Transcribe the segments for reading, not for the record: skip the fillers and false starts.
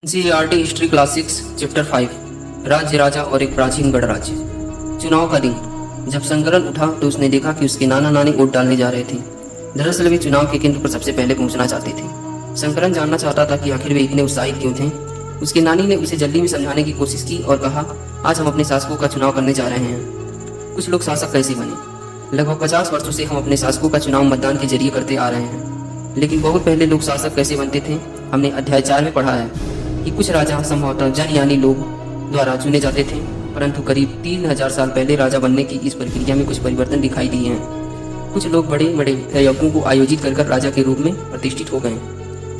GRT history classics chapter 5 राज्य राजा और एक प्राचीन गणराज्य। चुनाव का दिन। जब शंकरन उठा तो उसने देखा कि उसके नाना नानी वोट डालने जा रहे थे। दरअसल वे चुनाव के केंद्र पर सबसे पहले पहुंचना चाहते थे। शंकरन जानना चाहता था कि आखिर वे इतने उत्साहित क्यों थे। उसके नानी ने उसे जल्दी में समझाने की कोशिश की और कहा, आज हम अपने शासकों का चुनाव करने जा रहे हैं। कुछ लोग शासक कैसे बने? लगभग 50 वर्षों से हम अपने शासकों का चुनाव मतदान के जरिए करते आ रहे हैं, लेकिन बहुत पहले लोग शासक कैसे बनते थे हमने अध्याय 4 में पढ़ा है कि कुछ राजा संभवतः जन यानी लोग द्वारा चुने जाते थे, परंतु करीब 3000 साल पहले राजा बनने की इस प्रक्रिया में कुछ परिवर्तन दिखाई दिए हैं। कुछ लोग बड़े बड़े यज्ञों को आयोजित कर राजा के रूप में प्रतिष्ठित हो गए।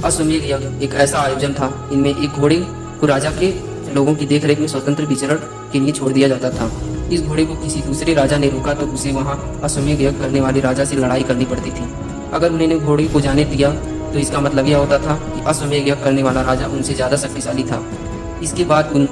अश्वमेध यज्ञ एक ऐसा आयोजन था, इनमें एक घोड़े को राजा के लोगों की देखरेख में स्वतंत्र विचरण के लिए छोड़ दिया जाता था। इस घोड़े को किसी दूसरे राजा ने रोका तो उसे वहां अश्वमेध यज्ञ करने वाले राजा से लड़ाई करनी पड़ती थी। अगर उन्होंने घोड़े को जाने दिया तो इसका मतलब यह होता था कि अश्वमेध यज्ञ करने वाला राजा उनसे ज़्यादा शक्तिशाली था। इसके बाद उन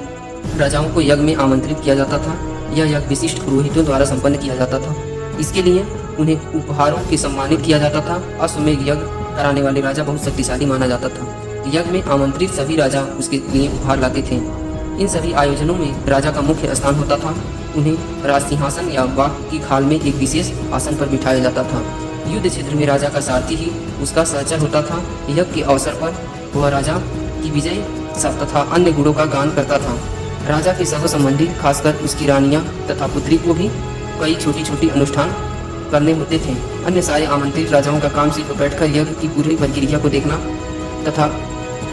राजाओं को यज्ञ में आमंत्रित किया जाता था। यह यज्ञ विशिष्ट पुरोहितों द्वारा संपन्न किया जाता था। इसके लिए उन्हें उपहारों के सम्मानित किया जाता था। अश्वमेध यज्ञ कराने वाले राजा बहुत शक्तिशाली माना जाता था। यज्ञ में आमंत्रित सभी राजा उसके लिए उपहार लाते थे। इन सभी आयोजनों में राजा का मुख्य स्थान होता था। उन्हें राजसिंहासन या बाघ की खाल में एक विशेष आसन पर बिठाया जाता था। युद्ध क्षेत्र में राजा का सारथी ही उसका सहचर होता था। यज्ञ के अवसर पर वह राजा की विजय तथा अन्य गुणों का गान करता था। राजा के सह संबंधी खासकर उसकी रानियां तथा पुत्री को भी कई छोटी छोटी अनुष्ठान करने होते थे। अन्य सारे आमंत्रित राजाओं का काम सिर्फ बैठकर यज्ञ की पूरी प्रक्रिया को देखना तथा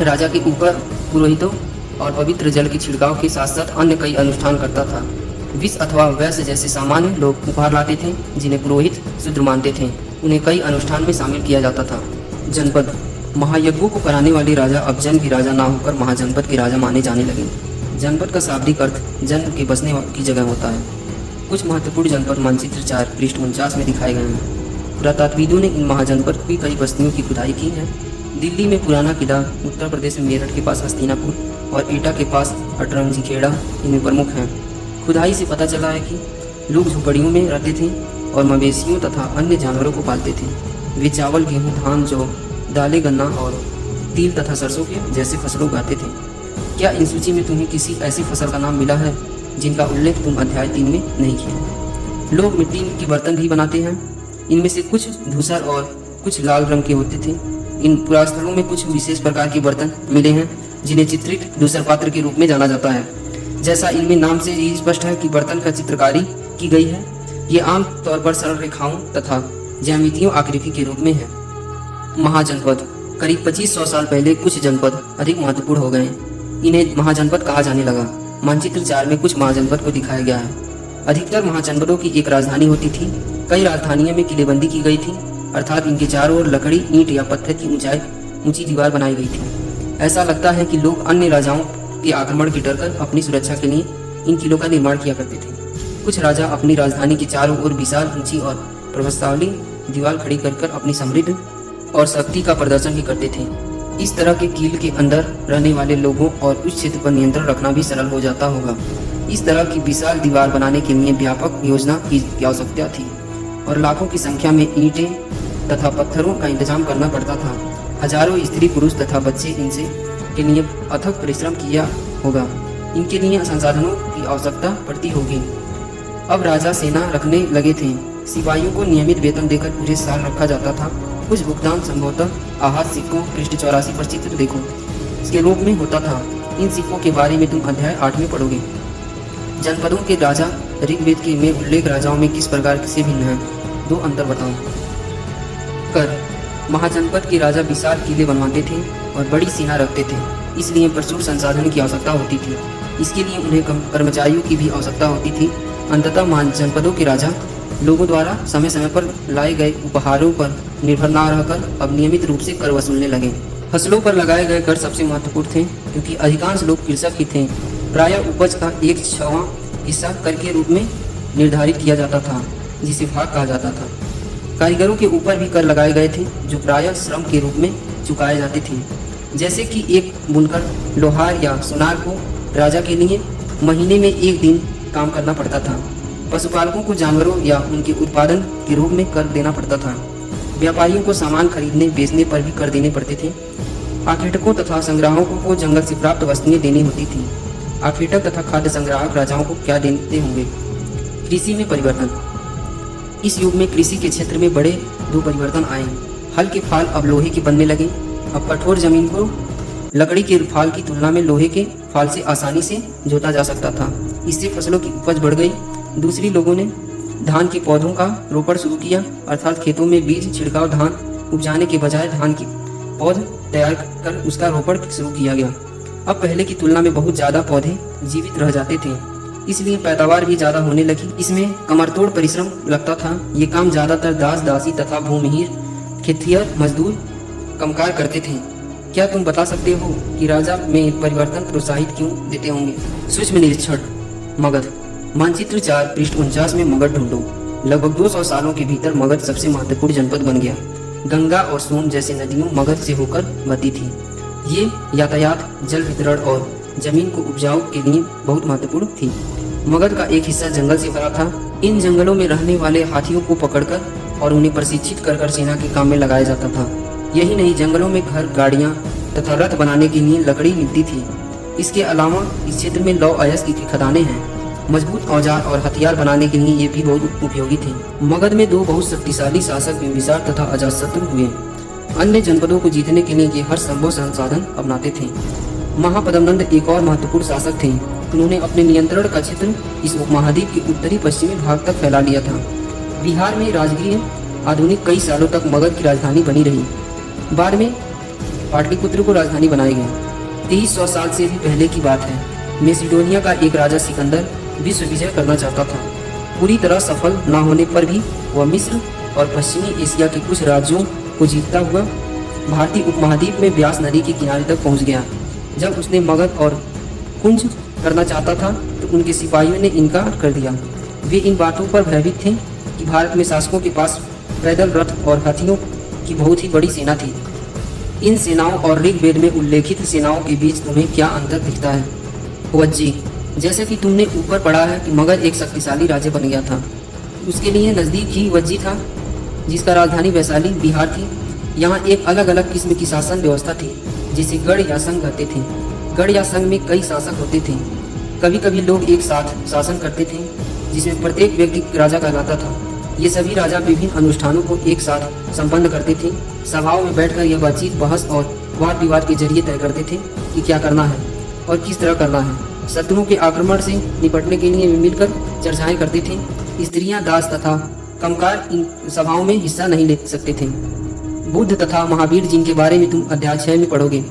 राजा के ऊपर पुरोहितों और पवित्र जल के छिड़काव के साथ साथ अन्य कई अनुष्ठान करता था। विष अथवा वैश्य जैसे सामान्य लोग उपहार लाते थे, जिन्हें पुरोहित शूद्र मानते थे। उन्हें कई अनुष्ठान में शामिल किया जाता था। जनपद। महायज्ञों को कराने वाले राजा अब जन के राजा ना होकर महाजनपद के राजा माने जाने लगे। जनपद का शाब्दिक अर्थ जन के बसने की जगह होता है। कुछ महत्वपूर्ण जनपद मानचित्र 4 पृष्ठ 49 में दिखाए गए हैं। पुरातत्वविदों ने इन महाजनपद की कई बस्तियों की खुदाई की है। दिल्ली में पुराना किला, उत्तर प्रदेश में मेरठ के पास हस्तिनापुर और एटा के पास अटरंजी खेड़ा इनमें प्रमुख हैं। खुदाई से पता चला है कि लोग झोपड़ियों में रहते थे और मवेशियों तथा अन्य जानवरों को पालते थे। वे चावल, गेहूं, धान, जौ, दालें, गन्ना और तिल तथा सरसों के जैसे फसलों उगाते थे। क्या इन सूची में तुम्हें किसी ऐसी फसल का नाम मिला है जिनका उल्लेख तुम अध्याय 3 में नहीं किया? लोग मिट्टी के बर्तन भी बनाते हैं। इनमें से कुछ धूसर और कुछ लाल रंग के होते थे। इन पुरास्थलों में कुछ विशेष प्रकार के बर्तन मिले हैं जिन्हें चित्रित धूसर पात्र के रूप में जाना जाता है। जैसा इनमें नाम से ही स्पष्ट है कि बर्तन का चित्रकारी की गई है। ये आम तौर पर सरल रेखाओं तथा ज्यामितीय आकृति के रूप में है। महाजनपद। करीब 2500 साल पहले कुछ जनपद अधिक महत्वपूर्ण हो गए। इन्हें महाजनपद कहा जाने लगा। मानचित्र 4 में कुछ महाजनपद को दिखाया गया है। अधिकतर महाजनपदों की एक राजधानी होती थी। कई राजधानियों में किलेबंदी की गई थी, अर्थात इनके चारों ओर लकड़ी, ईंट या पत्थर की ऊंची दीवार बनाई गई थी। ऐसा लगता है कि लोग अन्य राजाओं के आक्रमण के डर कर अपनी सुरक्षा के लिए इन किलों का निर्माण किया करते थे। कुछ राजा अपनी राजधानी के चारों ओर विशाल, ऊंची और प्रभावशाली दीवार खड़ी कर अपनी समृद्ध और शक्ति का प्रदर्शन भी करते थे। इस तरह के कील के अंदर रहने वाले लोगों और उस क्षेत्र पर नियंत्रण रखना भी सरल हो जाता होगा। इस तरह की विशाल दीवार बनाने के लिए व्यापक योजना की आवश्यकता थी और लाखों की संख्या में ईंटें तथा पत्थरों का इंतजाम करना पड़ता था। हजारों स्त्री, पुरुष तथा बच्चे इनसे के लिए अथक परिश्रम किया होगा। इनके लिए संसाधनों की आवश्यकता पड़ती होगी। अब राजा सेना रखने लगे थे। सिपाहियों को नियमित वेतन देकर पूरे साल रखा जाता था। कुछ भुगतान संभवतः आहत सिक्कों पृष्ठ 84 पर चित्र देखो इसके रूप में होता था। इन सिक्कों के बारे में तुम अध्याय 8 में पढ़ोगे। जनपदों के राजा ऋग्वेद के में उल्लेख राजाओं में किस प्रकार से भिन्न है? 2 अंतर बताओ। कर। महाजनपद के राजा विशाल किले बनवाते थे और बड़ी सेना रखते थे, इसलिए प्रचुर संसाधन की आवश्यकता होती थी। इसके लिए उन्हें कर्मचारियों की भी आवश्यकता होती थी। अंततः महाजनपदों के राजा लोगों द्वारा समय समय पर लाए गए उपहारों पर निर्भर न रहकर अब नियमित रूप से कर वसूलने लगे। फसलों पर लगाए गए कर सबसे महत्वपूर्ण थे, क्योंकि अधिकांश लोग कृषक ही थे। प्रायः उपज का 1/6 हिस्सा कर के रूप में निर्धारित किया जाता था, जिसे भाग कहा जाता था। कारीगरों के ऊपर भी कर लगाए गए थे, जो प्रायः श्रम के रूप में चुकाए जाते थे। जैसे कि एक बुनकर, लोहार या सुनार को राजा के लिए महीने में 1 दिन काम करना पड़ता था। पशुपालकों को जानवरों या उनके उत्पादन के रूप में कर देना पड़ता था। व्यापारियों को सामान खरीदने बेचने पर भी कर देने पड़ते थे। आखेटकों तथा संग्राहकों को जंगल से प्राप्त वस्तुएं देनी होती थी। आखेटक तथा खाद्य संग्राहक राजाओं को क्या देते होंगे। कृषि में परिवर्तन। इस युग में कृषि के क्षेत्र में बड़े दो परिवर्तन आए। हल के फाल अब लोहे के बनने लगे। अब कठोर जमीन को लकड़ी के फाल की तुलना में लोहे के फाल से आसानी से जोता जा सकता था। इससे फसलों की उपज बढ़ गई। दूसरी, लोगों ने धान के पौधों का रोपण शुरू किया, अर्थात खेतों में बीज छिड़काव धान उपजाने के बजाय धान की पौध तैयार कर उसका रोपण शुरू किया गया। अब पहले की तुलना में बहुत ज़्यादा पौधे जीवित रह जाते थे, इसलिए पैदावार भी ज़्यादा होने लगी। इसमें कमरतोड़ परिश्रम लगता था। ये काम ज़्यादातर दास दासी तथा भूमिहीन खेतिहर मजदूर कमकार करते थे। क्या तुम बता सकते हो कि राजा में परिवर्तन प्रोत्साहित क्यों देते होंगे। सूक्ष्म निरीक्षण। मगध। मानचित्र 4 पृष्ठ 49 में मगध ढूंढो। लगभग 200 सालों के भीतर मगध सबसे महत्वपूर्ण जनपद बन गया। गंगा और सोन जैसी नदियों मगध से होकर बहती थी। ये यातायात, जल वितरण और जमीन को उपजाऊ के लिए बहुत महत्वपूर्ण थी। मगध का एक हिस्सा जंगल से भरा था। इन जंगलों में रहने वाले हाथियों को पकड़कर और उन्हें प्रशिक्षित कर सेना के काम में लगाया जाता था। यही नहीं, जंगलों में घर, गाड़ियाँ तथा रथ बनाने के लिए लकड़ी मिलती थी। इसके अलावा इस क्षेत्र में लौह अयस्क की खदानें हैं। मजबूत औजार और हथियार बनाने के लिए ये भी बहुत उपयोगी थे। मगध में 2 बहुत शक्तिशाली शासक बिंबिसार तथा अजातशत्रु हुए। अन्य जनपदों को जीतने के लिए ये हर संभव संसाधन अपनाते थे। महापद्मनंद एक और महत्वपूर्ण शासक थे। उन्होंने अपने नियंत्रण का क्षेत्र इस उपमहाद्वीप के उत्तरी पश्चिमी भाग तक फैला लिया था। बिहार में राजगीर आधुनिक कई सालों तक मगध की राजधानी बनी रही। बाद में पाटलिपुत्र को राजधानी बनाया गया। 2300 साल से भी पहले की बात है। मेसिडोनिया का एक राजा सिकंदर विश्व विजय करना चाहता था। पूरी तरह सफल न होने पर भी वह मिस्र और पश्चिमी एशिया के कुछ राज्यों को जीतता हुआ भारतीय उपमहाद्वीप में ब्यास नदी के किनारे तक पहुंच गया। जब उसने मगध और कुंज करना चाहता था तो उनके सिपाहियों ने इनकार कर दिया। वे इन बातों पर भयभीत थे कि भारत में शासकों के पास पैदल रथ और हाथियों की बहुत ही बड़ी सेना थी। इन सेनाओं और ऋग्वेद में उल्लेखित सेनाओं के बीच तुम्हें क्या अंतर दिखता है। वज्जी। जैसे कि तुमने ऊपर पढ़ा है कि मगध एक शक्तिशाली राज्य बन गया था। उसके लिए नज़दीक ही वज्जी था, जिसका राजधानी वैशाली बिहार थी। यहाँ एक अलग अलग किस्म की शासन व्यवस्था थी, जिसे गढ़ या संघ कहते थे। गढ़ या संघ में कई शासक होते थे। कभी कभी लोग एक साथ शासन करते थे, जिसमें प्रत्येक व्यक्ति राजा कहलाता था। ये सभी राजा विभिन्न अनुष्ठानों को एक साथ संपन्न करते थे। सभाओं में बैठकर यह बातचीत, बहस और वाद विवाद के जरिए तय करते थे कि क्या करना है और किस तरह करना है। शत्रुओं के आक्रमण से निपटने के लिए वे मिलकर चर्चाएं करते थे। स्त्रियां, दास तथा कमकार इन सभाओं में हिस्सा नहीं ले सकते थे। बुद्ध तथा महावीर, जिनके बारे में तुम अध्याय 6 में पढ़ोगे,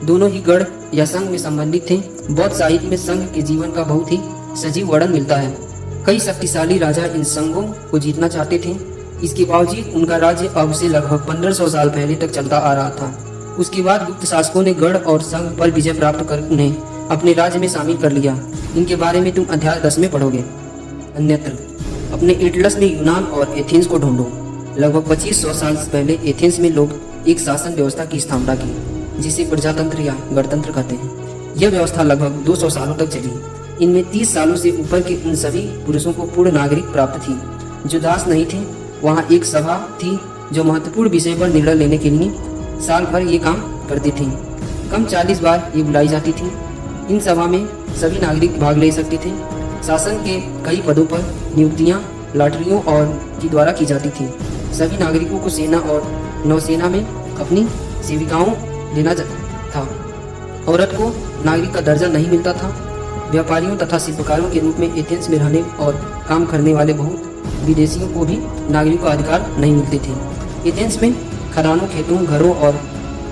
दोनों ही गढ़ या संघ में संबंधित थे। बौद्ध साहित्य में संघ के जीवन का बहुत ही सजीव वर्णन मिलता है। कई शक्तिशाली राजा इन संघों को जीतना चाहते थे। इसके बावजूद उनका राज्य अब से लगभग 1500 साल पहले तक चलता आ रहा था। उसके बाद गुप्त शासकों ने गढ़ और संघ पर विजय प्राप्त कर उन्हें अपने राज्य में शामिल कर लिया। इनके बारे में तुम अध्याय 10 में पढ़ोगे। अन्यत्र अपने एटलस में यूनान और एथेंस को ढूंढो। लगभग 2500 साल पहले एथेंस में लोग एक शासन व्यवस्था की स्थापना की, जिसे प्रजातंत्र या गणतंत्र कहते हैं। यह व्यवस्था लगभग 200 सालों तक चली। इनमें 30 सालों से ऊपर के उन सभी पुरुषों को पूर्ण नागरिक प्राप्त थी जो दास नहीं थे। वहाँ एक सभा थी जो महत्वपूर्ण विषय पर निर्णय लेने के लिए साल भर ये काम करती थी। कम 40 बार ये बुलाई जाती थी। इन सभा में सभी नागरिक भाग ले सकते थे। शासन के कई पदों पर नियुक्तियां लॉटरियों और के द्वारा की जाती थी। सभी नागरिकों को सेना और नौसेना में अपनी सेविकाओं देना था। औरत को नागरिक का दर्जा नहीं मिलता था। व्यापारियों तथा शिल्पकारों के रूप में एथेंस में रहने और काम करने वाले बहुत विदेशियों को भी नागरिकों का अधिकार नहीं मिलते थे। एथेंस में खदानों, खेतों, घरों और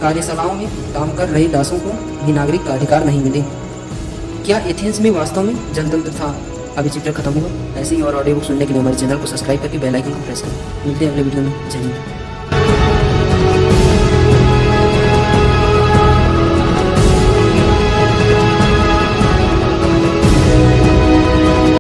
कार्यशालाओं में काम कर रहे दासों को भी नागरिक का अधिकार नहीं मिले। क्या एथेंस में वास्तव में जनतंत्र था? अभी चैप्टर खत्म हुआ। ऐसे ही और ऑडियो बुक सुनने के लिए हमारे चैनल को सब्सक्राइब करके बेल आइकन को प्रेस करें। मिलते हैं अगले वीडियो में। जय हिंद।